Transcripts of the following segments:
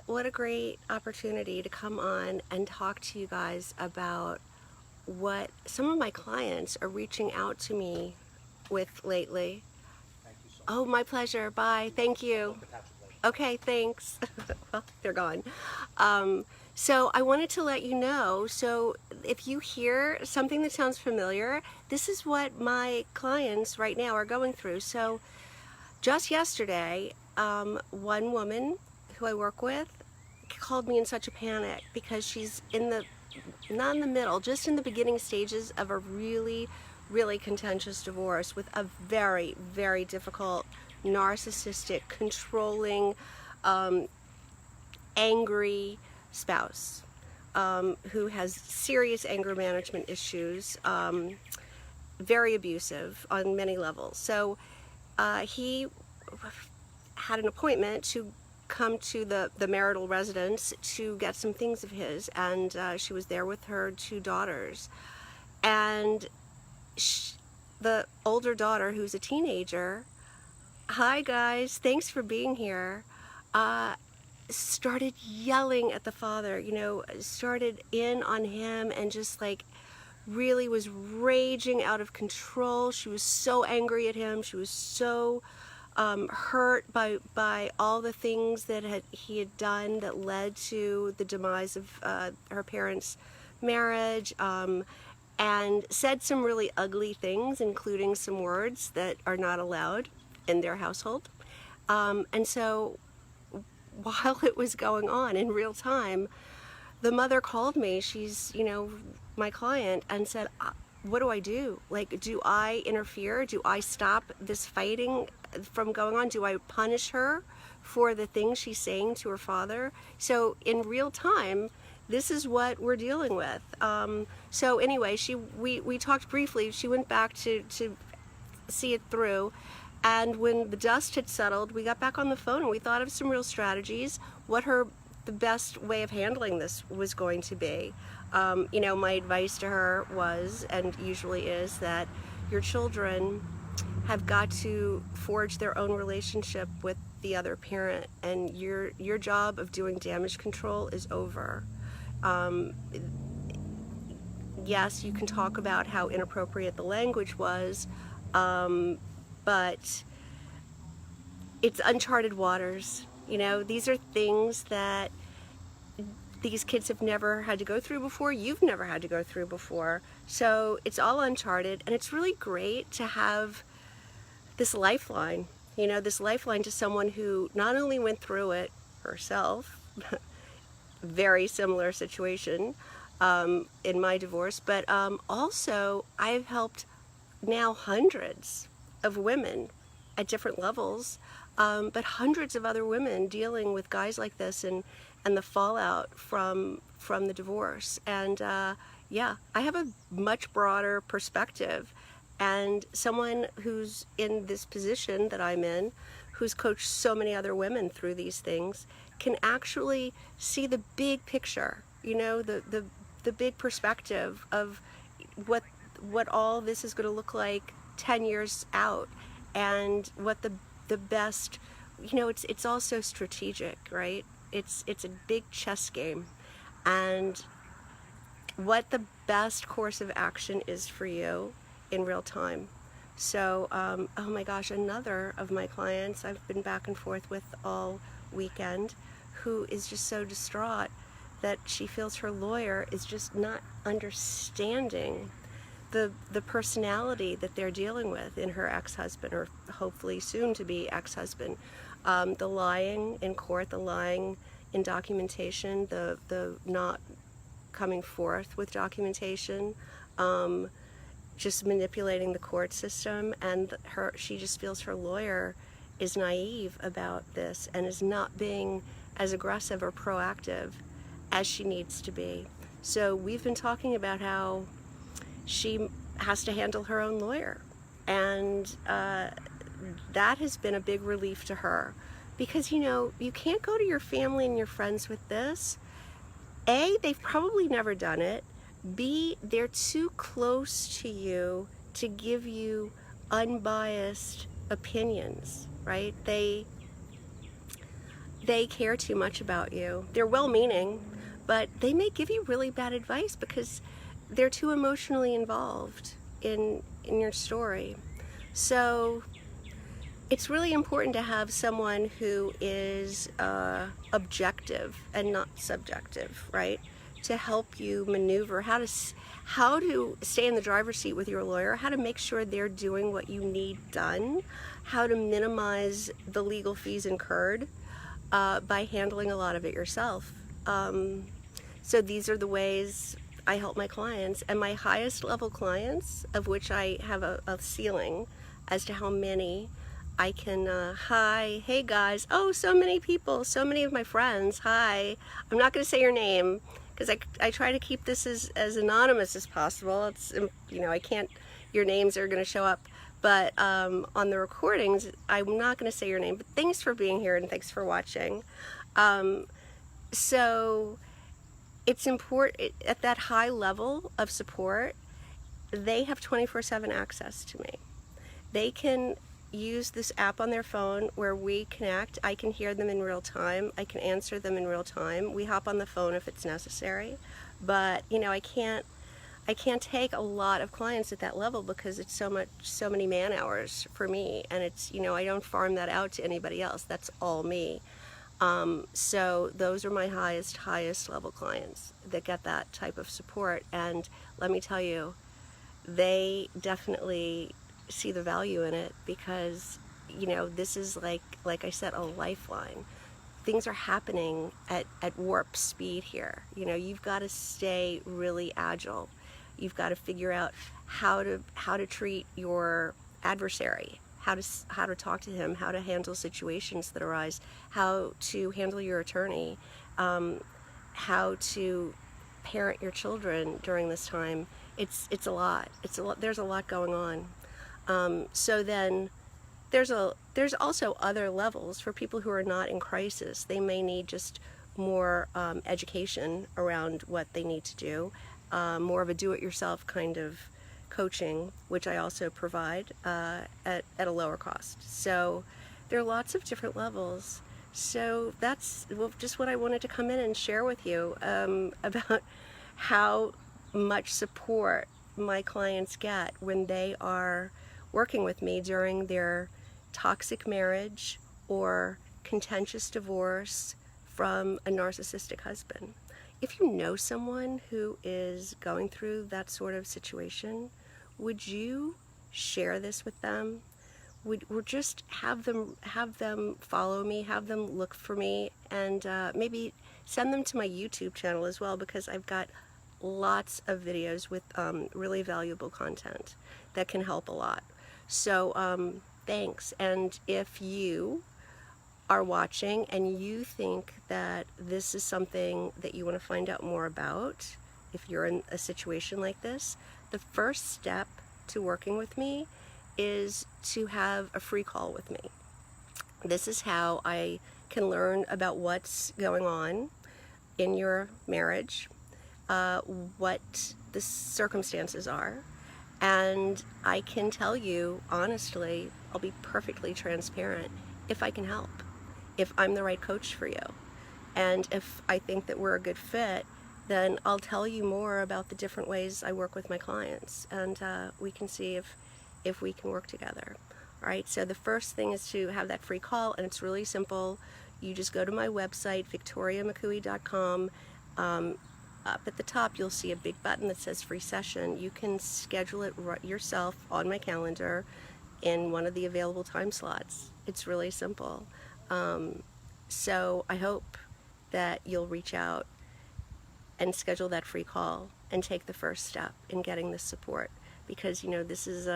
what a great opportunity to come on and talk to you guys about what some of my clients are reaching out to me with lately. Thank you so Oh, much. my pleasure. Bye. Thank you. Welcome to Catch a Play. Okay, thanks. Well, they're gone. Um, so I wanted to let you know, so if you hear something that sounds familiar, this is what my clients right now are going through. So just yesterday, one woman who I work with called me in such a panic because she's not in the middle, just in the beginning stages of a really, really contentious divorce with a very, very difficult, narcissistic, controlling, um, angry spouse who has serious anger management issues, very abusive on many levels. So he had an appointment to come to the marital residence to get some things of his, and she was there with her two daughters. And the older daughter, who's a teenager, hi guys, thanks for being here, started yelling at the father, started in on him and just like really was raging out of control. She was so angry at him. She was so hurt by all the things that he had done that led to the demise of her parents' marriage, and said some really ugly things, including some words that are not allowed in their household. And so while it was going on in real time, the mother called me. She's, my client, and said, what do I do? Like, do I interfere? Do I stop this fighting from going on? Do I punish her for the things she's saying to her father? So in real time, this is what we're dealing with. So anyway, we talked briefly. She went back to see it through. And when the dust had settled, we got back on the phone and we thought of some real strategies, what the best way of handling this was going to be. My advice to her was, and usually is, that your children have got to forge their own relationship with the other parent, and your job of doing damage control is over. Yes, you can talk about how inappropriate the language was, but it's uncharted waters. These are things that these kids have never had to go through before. You've never had to go through before. So it's all uncharted, and it's really great to have this lifeline, this lifeline to someone who not only went through it herself, very similar situation in my divorce, but also I've helped now hundreds of women at different levels, but hundreds of other women dealing with guys like this and the fallout from the divorce. And yeah, I have a much broader perspective, and someone who's in this position that I'm in, who's coached so many other women through these things, can actually see the big picture, the big perspective of what all this is going to look like 10 years out, and what the best, it's also strategic, right? It's a big chess game, and what the best course of action is for you in real time. So, oh my gosh, another of my clients I've been back and forth with all weekend, who is just so distraught that she feels her lawyer is just not understanding the personality that they're dealing with in her ex-husband, or hopefully soon to be ex-husband. The lying in court, the lying in documentation, the not coming forth with documentation, just manipulating the court system, and she just feels her lawyer is naive about this and is not being as aggressive or proactive as she needs to be. So we've been talking about how she has to handle her own lawyer, and that has been a big relief to her, because you can't go to your family and your friends with this. A, they've probably never done it. B, they're too close to you to give you unbiased opinions, right? they care too much about you. They're well-meaning, but they may give you really bad advice because they're too emotionally involved in your story. So it's really important to have someone who is objective and not subjective, right? To help you maneuver how to stay in the driver's seat with your lawyer, how to make sure they're doing what you need done, how to minimize the legal fees incurred by handling a lot of it yourself. So these are the ways I help my clients, and my highest level clients, of which I have a ceiling as to how many I can, hi, hey guys, oh, so many people, so many of my friends, hi. I'm not going to say your name because I try to keep this as anonymous as possible. It's, you know, I can't, your names are going to show up, but on the recordings, I'm not going to say your name, but thanks for being here and thanks for watching. So it's important at that high level of support, they have 24/7 access to me. They can use this app on their phone where we connect. I can hear them in real time. I can answer them in real time. We hop on the phone if it's necessary. But, you know, I can't take a lot of clients at that level because it's so many man hours for me, and it's, you know, I don't farm that out to anybody else. That's all me. So those are my highest level clients that get that type of support, and let me tell you, they definitely see the value in it because, you know, this is like I said, a lifeline. Things are happening at warp speed here. You know, you've got to stay really agile. You've got to figure out how to treat your adversary, how to talk to him, how to handle situations that arise, how to handle your attorney, how to parent your children during this time. It's a lot. There's a lot going on. So then there's also other levels for people who are not in crisis. They may need just more education around what they need to do, more of a do-it-yourself kind of coaching, which I also provide at a lower cost. So there are lots of different levels. So that's just what I wanted to come in and share with you about how much support my clients get when they are working with me during their toxic marriage or contentious divorce from a narcissistic husband. If you know someone who is going through that sort of situation, would you share this with them? Or just have them follow me, have them look for me, and maybe send them to my YouTube channel as well, because I've got lots of videos with really valuable content that can help a lot. So thanks. And if you are watching and you think that this is something that you want to find out more about, if you're in a situation like this, the first step to working with me is to have a free call with me. This is how I can learn about what's going on in your marriage, what the circumstances are, and I can tell you honestly, I'll be perfectly transparent, if I can help, if I'm the right coach for you, and if I think that we're a good fit, then I'll tell you more about the different ways I work with my clients, and we can see if we can work together. All right, so the first thing is to have that free call, and it's really simple. You just go to my website, victoriamccooey.com. Up at the top, you'll see a big button that says free session. You can schedule it yourself on my calendar in one of the available time slots. It's really simple. So I hope that you'll reach out and schedule that free call and take the first step in getting this support, because, you know, this is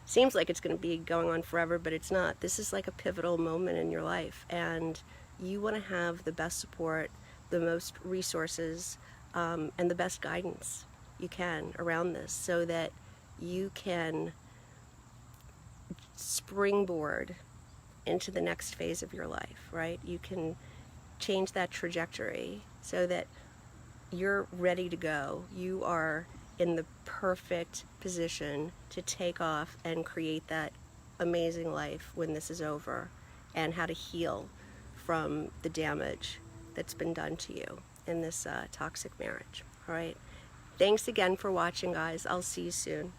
seems like it's going to be going on forever, but it's not. This is like a pivotal moment in your life, and you want to have the best support, the most resources, and the best guidance you can around this, so that you can springboard into the next phase of your life, right? You can change that trajectory so that you're ready to go. You are in the perfect position to take off and create that amazing life when this is over, and how to heal from the damage that's been done to you in this toxic marriage. All right. Thanks again for watching, guys. I'll see you soon.